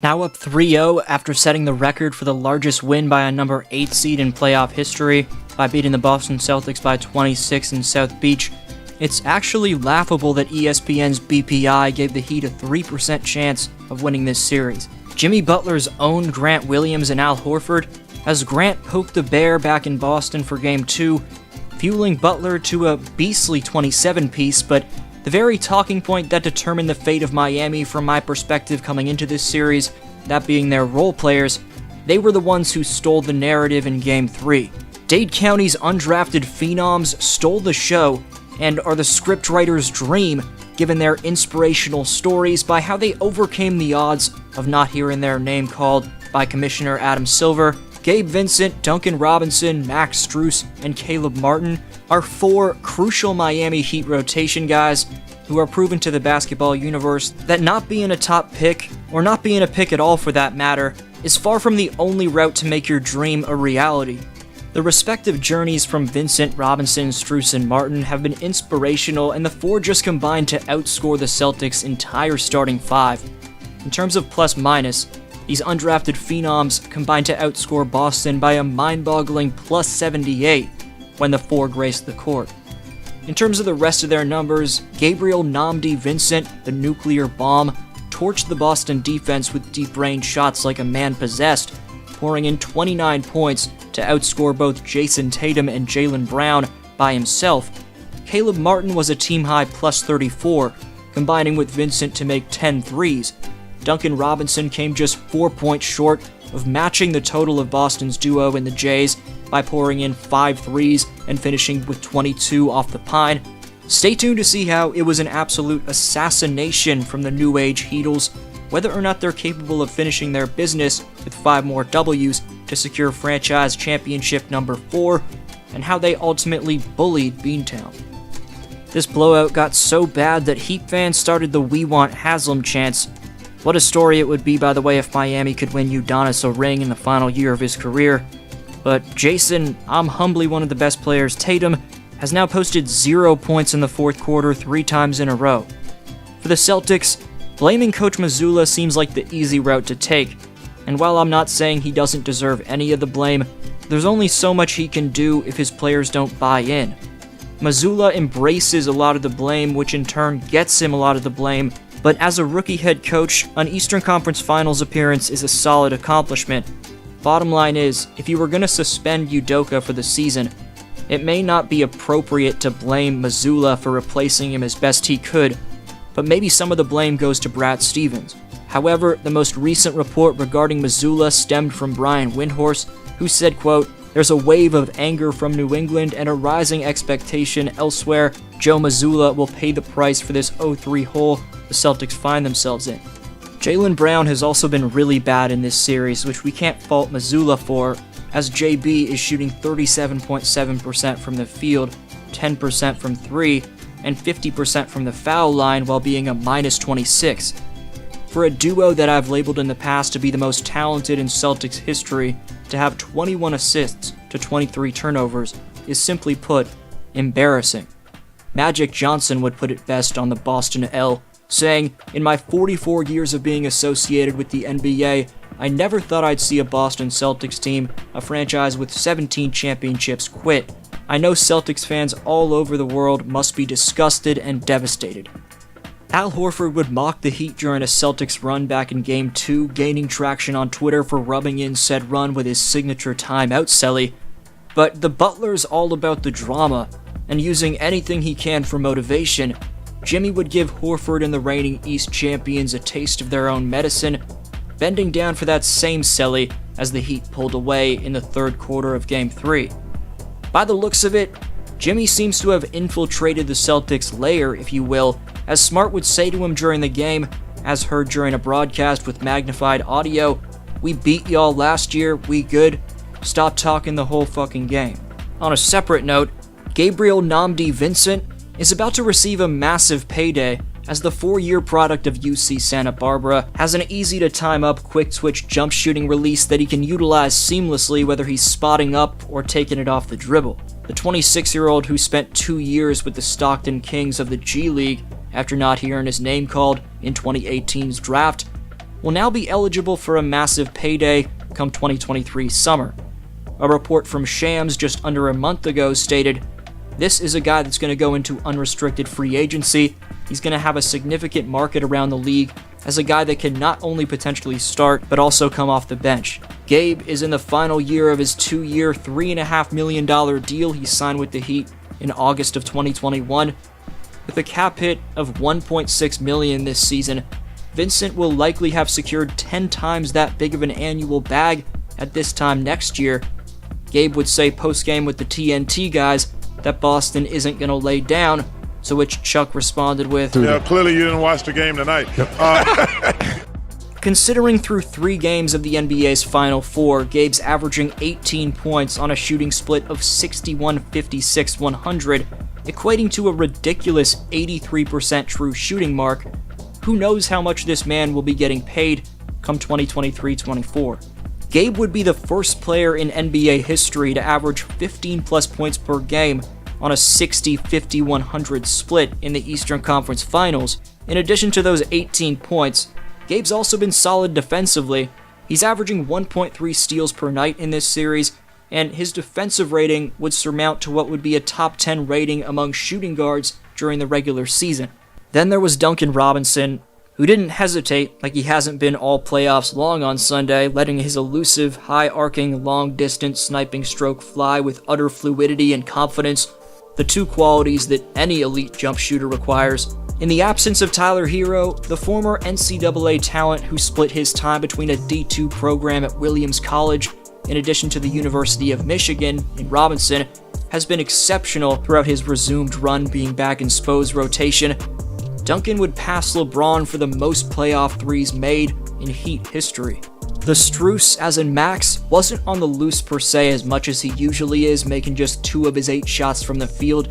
Now up 3-0 after setting the record for the largest win by a number 8 seed in playoff history by beating the Boston Celtics by 26 in South Beach, it's actually laughable that ESPN's BPI gave the Heat a 3% chance of winning this series. Jimmy Butler's own Grant Williams and Al Horford has Grant poked the bear back in Boston for Game 2, fueling Butler to a beastly 27-piece, but the very talking point that determined the fate of Miami from my perspective coming into this series, that being their role players, they were the ones who stole the narrative in Game 3. Dade County's undrafted phenoms stole the show and are the scriptwriter's dream given their inspirational stories by how they overcame the odds of not hearing their name called by Commissioner Adam Silver. Gabe Vincent, Duncan Robinson, Max Strus, and Caleb Martin are 4 crucial Miami Heat rotation guys who are proven to the basketball universe that not being a top pick, or not being a pick at all for that matter, is far from the only route to make your dream a reality. The respective journeys from Vincent, Robinson, Strus, and Martin have been inspirational, and the 4 just combined to outscore the Celtics' entire starting 5. In terms of plus-minus, these undrafted phenoms combined to outscore Boston by a mind-boggling plus 78 when the 4 graced the court. In terms of the rest of their numbers, Gabriel Namdi Vincent, the nuclear bomb, torched the Boston defense with deep-range shots like a man possessed, pouring in 29 points to outscore both Jason Tatum and Jaylen Brown by himself. Caleb Martin was a team-high plus 34, combining with Vincent to make 10 threes. Duncan Robinson came just 4 points short of matching the total of Boston's duo in the Jays by pouring in 5 threes and finishing with 22 off the pine. Stay tuned to see how it was an absolute assassination from the New Age Heatles, whether or not they're capable of finishing their business with 5 more W's to secure franchise championship number 4, and how they ultimately bullied Beantown. This blowout got so bad that Heat fans started the "We Want Haslam" chants. What a story it would be, by the way, if Miami could win Udonis a ring in the final year of his career. But Jason, I'm humbly one of the best players, Tatum, has now posted 0 points in the fourth quarter 3 times in a row. For the Celtics, blaming Coach Mazzulla seems like the easy route to take, and while I'm not saying he doesn't deserve any of the blame, there's only so much he can do if his players don't buy in. Mazzulla embraces a lot of the blame, which in turn gets him a lot of the blame, but as a rookie head coach, an Eastern Conference Finals appearance is a solid accomplishment. Bottom line is, if you were going to suspend Udoka for the season, it may not be appropriate to blame Mazzulla for replacing him as best he could, but maybe some of the blame goes to Brad Stevens. However, the most recent report regarding Mazzulla stemmed from Brian Windhorst, who said, quote, "There's a wave of anger from New England and a rising expectation elsewhere. Joe Mazzulla will pay the price for this 0-3 hole the Celtics find themselves in." Jaylen Brown has also been really bad in this series, which we can't fault Mazzulla for, as JB is shooting 37.7% from the field, 10% from 3, and 50% from the foul line while being a minus 26. For a duo that I've labeled in the past to be the most talented in Celtics history, to have 21 assists to 23 turnovers is, simply put, embarrassing. Magic Johnson would put it best on the Boston L, saying, "In my 44 years of being associated with the NBA, I never thought I'd see a Boston Celtics team, a franchise with 17 championships, quit. I know Celtics fans all over the world must be disgusted and devastated." Al Horford would mock the Heat during a Celtics run back in Game 2, gaining traction on Twitter for rubbing in said run with his signature timeout celly. But the Butler's all about the drama, and using anything he can for motivation. Jimmy would give Horford and the reigning East champions a taste of their own medicine, bending down for that same celly as the Heat pulled away in the third quarter of Game 3. By the looks of it, Jimmy seems to have infiltrated the Celtics lair, if you will, as Smart would say to him during the game, as heard during a broadcast with magnified audio, "We beat y'all last year, we good, stop talking the whole fucking game." On a separate note, Gabriel Namdi Vincent is about to receive a massive payday, as the 4-year product of UC Santa Barbara has an easy-to-time-up quick-twitch jump-shooting release that he can utilize seamlessly whether he's spotting up or taking it off the dribble. The 26-year-old who spent 2 years with the Stockton Kings of the G League after not hearing his name called in 2018's draft will now be eligible for a massive payday come 2023 summer. A report from Shams just under a month ago stated, "This is a guy that's going to go into unrestricted free agency. He's going to have a significant market around the league as a guy that can not only potentially start, but also come off the bench." Gabe is in the final year of his 2-year, $3.5 million deal he signed with the Heat in August of 2021. With a cap hit of $1.6 million this season, Vincent will likely have secured 10 times that big of an annual bag at this time next year. Gabe would say post-game with the TNT guys that Boston isn't going to lay down, to which Chuck responded with, "Yeah, clearly you didn't watch the game tonight." Considering through 3 games of the NBA's Final Four, Gabe's averaging 18 points on a shooting split of 61-56-100, equating to a ridiculous 83% true shooting mark, who knows how much this man will be getting paid come 2023-24. Gabe would be the first player in NBA history to average 15-plus points per game on a 60-50-100 split in the Eastern Conference Finals. In addition to those 18 points, Gabe's also been solid defensively. He's averaging 1.3 steals per night in this series, and his defensive rating would surmount to what would be a top 10 rating among shooting guards during the regular season. Then there was Duncan Robinson, who didn't hesitate like he hasn't been all playoffs long on Sunday, letting his elusive, high-arcing, long-distance sniping stroke fly with utter fluidity and confidence, the 2 qualities that any elite jump shooter requires. In the absence of Tyler Hero, the former NCAA talent who split his time between a D2 program at Williams College, in addition to the University of Michigan, in Robinson, has been exceptional throughout his resumed run being back in Spo's rotation. Duncan would pass LeBron for the most playoff threes made in Heat history. The Struce, as in Max, wasn't on the loose per se as much as he usually is, making just 2 of his 8 shots from the field,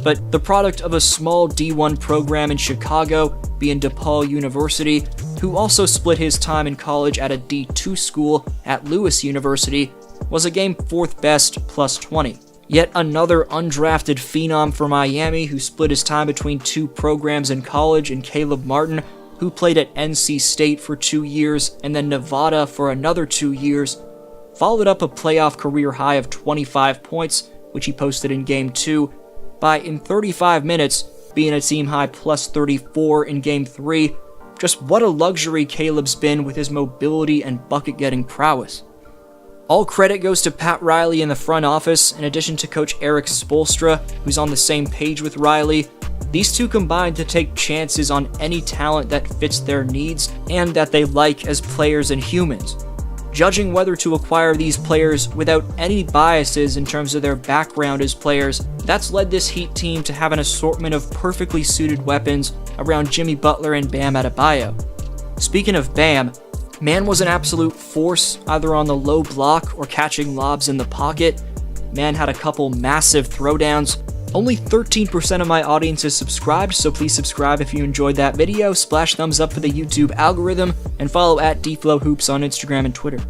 but the product of a small D1 program in Chicago, being DePaul University, who also split his time in college at a D2 school at Lewis University, was a game 4th best plus 20. Yet another undrafted phenom for Miami who split his time between 2 programs in college in Caleb Martin, who played at NC State for 2 years and then Nevada for another 2 years, followed up a playoff career high of 25 points, which he posted in Game 2, by in 35 minutes being a team high plus 34 in Game 3. Just what a luxury Caleb's been with his mobility and bucket-getting prowess. All credit goes to Pat Riley in the front office, in addition to Coach Eric Spoelstra, who's on the same page with Riley. These 2 combined to take chances on any talent that fits their needs and that they like as players and humans, judging whether to acquire these players without any biases in terms of their background as players. That's led this Heat team to have an assortment of perfectly suited weapons around Jimmy Butler and Bam Adebayo. Speaking of Bam, man was an absolute force, either on the low block or catching lobs in the pocket. Man had a couple massive throwdowns. Only 13% of my audience is subscribed, so please subscribe if you enjoyed that video, splash thumbs up for the YouTube algorithm, and follow at DFlowHoops on Instagram and Twitter.